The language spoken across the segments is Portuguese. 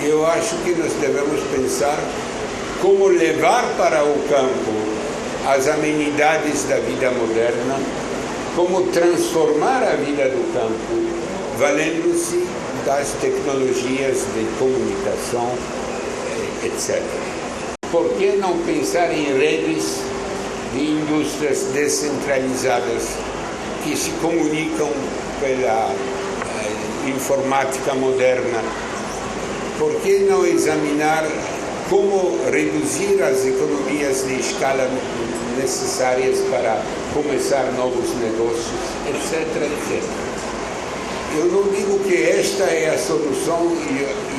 eu acho que nós devemos pensar como levar para o campo as amenidades da vida moderna, como transformar a vida do campo, valendo-se das tecnologias de comunicação, etc. Por que não pensar em redes de indústrias descentralizadas que se comunicam pela informática moderna? Por que não examinar como reduzir as economias de escala necessárias para começar novos negócios, etc, etc. Eu não digo que esta é a solução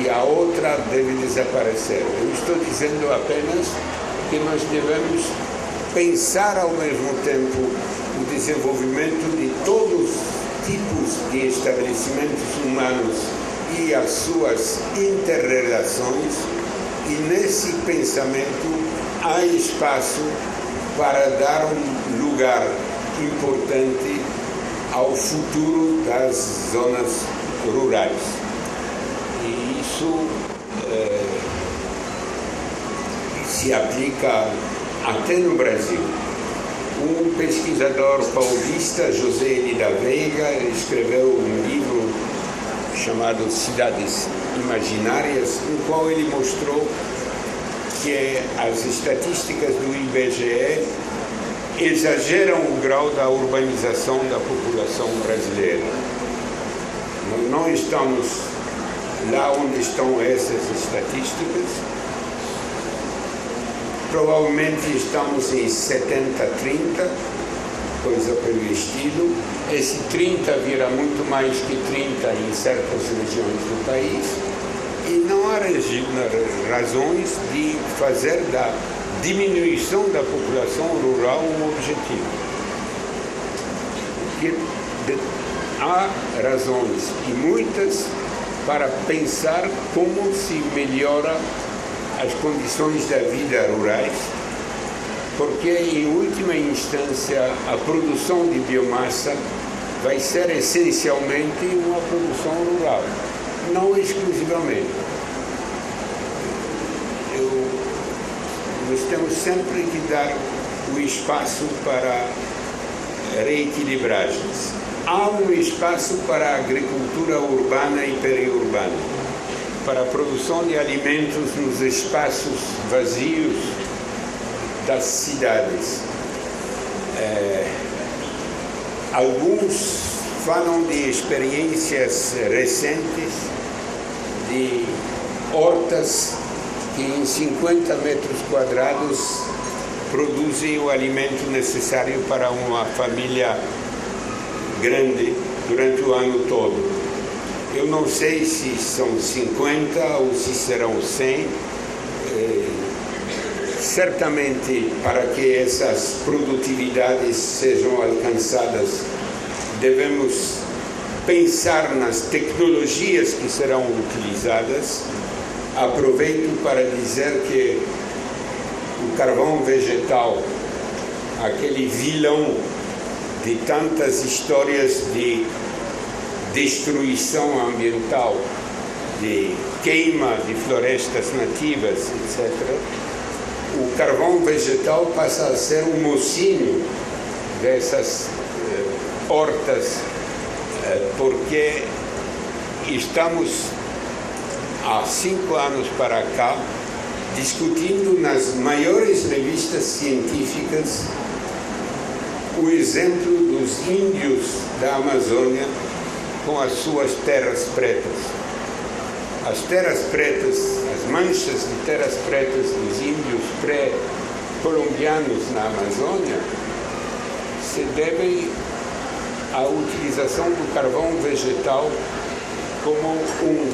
e a outra deve desaparecer. Eu estou dizendo apenas que nós devemos pensar ao mesmo tempo o desenvolvimento de todos os tipos de estabelecimentos humanos e as suas interrelações, e nesse pensamento há espaço para dar um lugar importante ao futuro das zonas rurais. E isso se aplica até no Brasil. Um pesquisador paulista, José Eli da Veiga, escreveu um livro chamado Cidades Imaginárias, no qual ele mostrou que as estatísticas do IBGE exageram o grau da urbanização da população brasileira. Nós não estamos lá onde estão essas estatísticas. Provavelmente estamos em 70-30, coisa pelo estilo. Esse 30 vira muito mais que 30 em certas regiões do país. E não há razões de fazer da diminuição da população rural um objetivo. Há razões, e muitas, para pensar como se melhora as condições da vida rurais, porque, em última instância, a produção de biomassa vai ser essencialmente uma produção rural, não exclusivamente. Nós temos sempre que dar o espaço para reequilibragens. Há um espaço para a agricultura urbana e periurbana, para a produção de alimentos nos espaços vazios das cidades. Alguns falam de experiências recentes de hortas que em 50 metros quadrados produzem o alimento necessário para uma família grande durante o ano todo. Eu não sei se são 50 ou se serão 100. Certamente, para que essas produtividades sejam alcançadas, devemos pensar nas tecnologias que serão utilizadas. Aproveito para dizer que o carvão vegetal, aquele vilão de tantas histórias de destruição ambiental, de queima de florestas nativas, etc., o carvão vegetal passa a ser um mocinho dessas hortas, porque estamos há 5 anos para cá discutindo nas maiores revistas científicas o exemplo dos índios da Amazônia com as suas terras pretas. As terras pretas, as manchas de terras pretas dos índios pré-colombianos na Amazônia se devem à utilização do carvão vegetal como um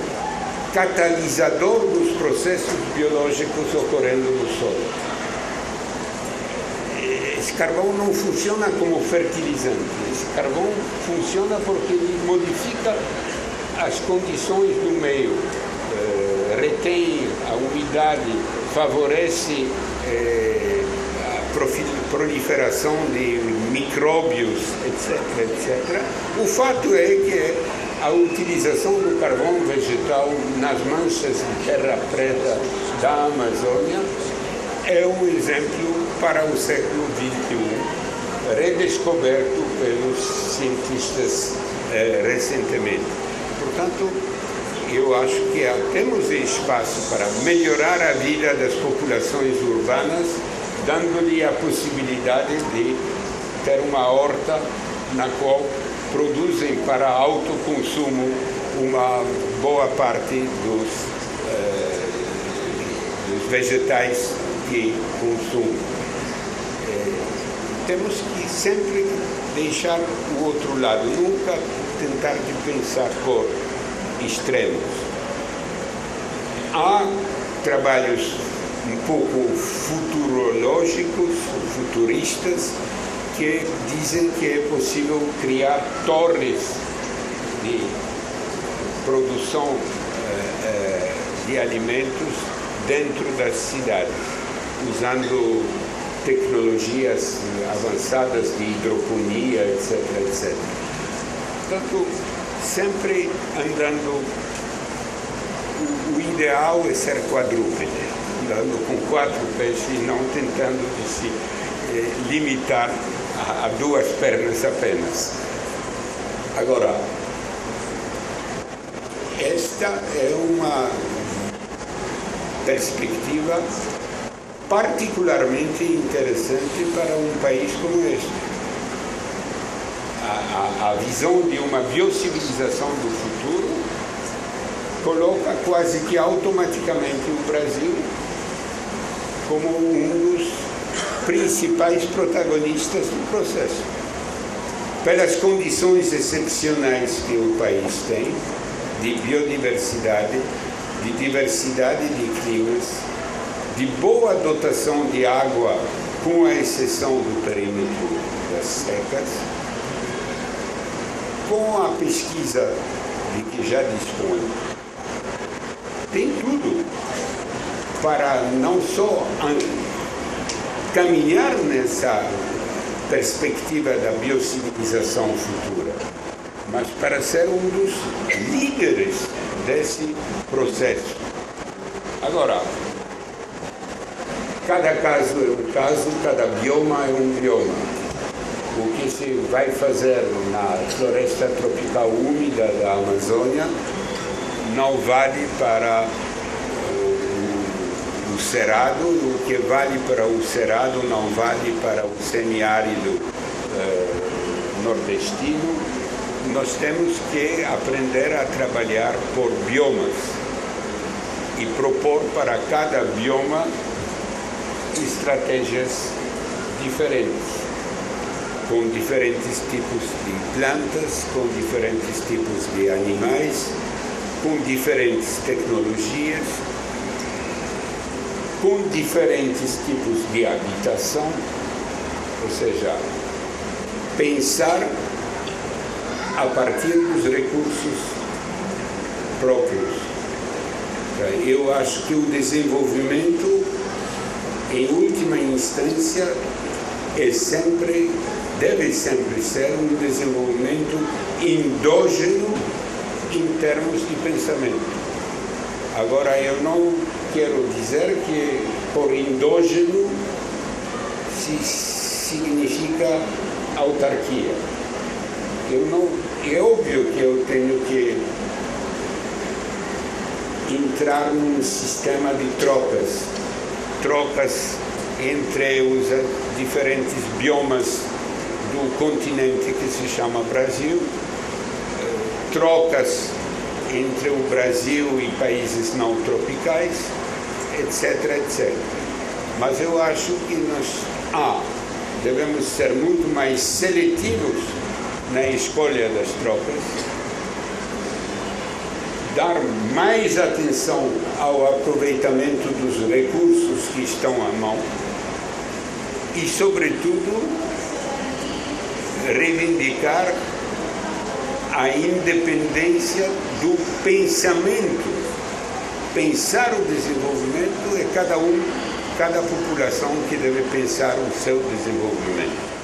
catalisador dos processos biológicos ocorrendo no solo. Esse carvão não funciona como fertilizante. Esse carvão funciona porque ele modifica as condições do meio, retém a umidade, favorece a proliferação de micróbios, etc, etc. O fato é que a utilização do carvão vegetal nas manchas de terra preta da Amazônia é um exemplo para o século XXI, redescoberto pelos cientistas recentemente. Portanto, eu acho que temos espaço para melhorar a vida das populações urbanas, dando-lhe a possibilidade de ter uma horta na qual produzem para autoconsumo uma boa parte dos vegetais que consumem. Temos que sempre deixar o outro lado, nunca tentar de pensar por extremos. Há trabalhos um pouco futurológicos, futuristas, que dizem que é possível criar torres de produção de alimentos dentro das cidades, usando tecnologias avançadas de hidroponia, etc, etc. Portanto, sempre andando, o ideal é ser quadrúpede, andando com 4 pés e não tentando de se limitar a 2 pernas apenas. Agora, esta é uma perspectiva particularmente interessante para um país como este. A visão de uma biocivilização do futuro coloca quase que automaticamente o Brasil como um dos principais protagonistas do processo. Pelas condições excepcionais que o país tem, de biodiversidade, de diversidade de climas, de boa dotação de água, com a exceção do perímetro das secas, com a pesquisa de que já dispõe, tem tudo para não só caminhar nessa perspectiva da biocivilização futura, mas para ser um dos líderes desse processo. Agora, cada caso é um caso, cada bioma é um bioma. O que se vai fazer na floresta tropical úmida da Amazônia não vale para o cerrado, o que vale para o cerrado não vale para o semiárido nordestino. Nós temos que aprender a trabalhar por biomas e propor para cada bioma estratégias diferentes, com diferentes tipos de plantas, com diferentes tipos de animais, com diferentes tecnologias, com diferentes tipos de habitação, ou seja, pensar a partir dos recursos próprios. Eu acho que o desenvolvimento, em última instância, deve sempre ser um desenvolvimento endógeno em termos de pensamento. Agora, eu não quero dizer que por endógeno significa autarquia. É óbvio que eu tenho que entrar num sistema de trocas entre os diferentes biomas do continente que se chama Brasil, trocas entre o Brasil e países não tropicais, etc, etc. Mas eu acho que nós devemos ser muito mais seletivos na escolha das trocas, dar mais atenção ao aproveitamento dos recursos que estão à mão e, sobretudo, reivindicar a independência do pensamento. Pensar o desenvolvimento é cada população que deve pensar o seu desenvolvimento.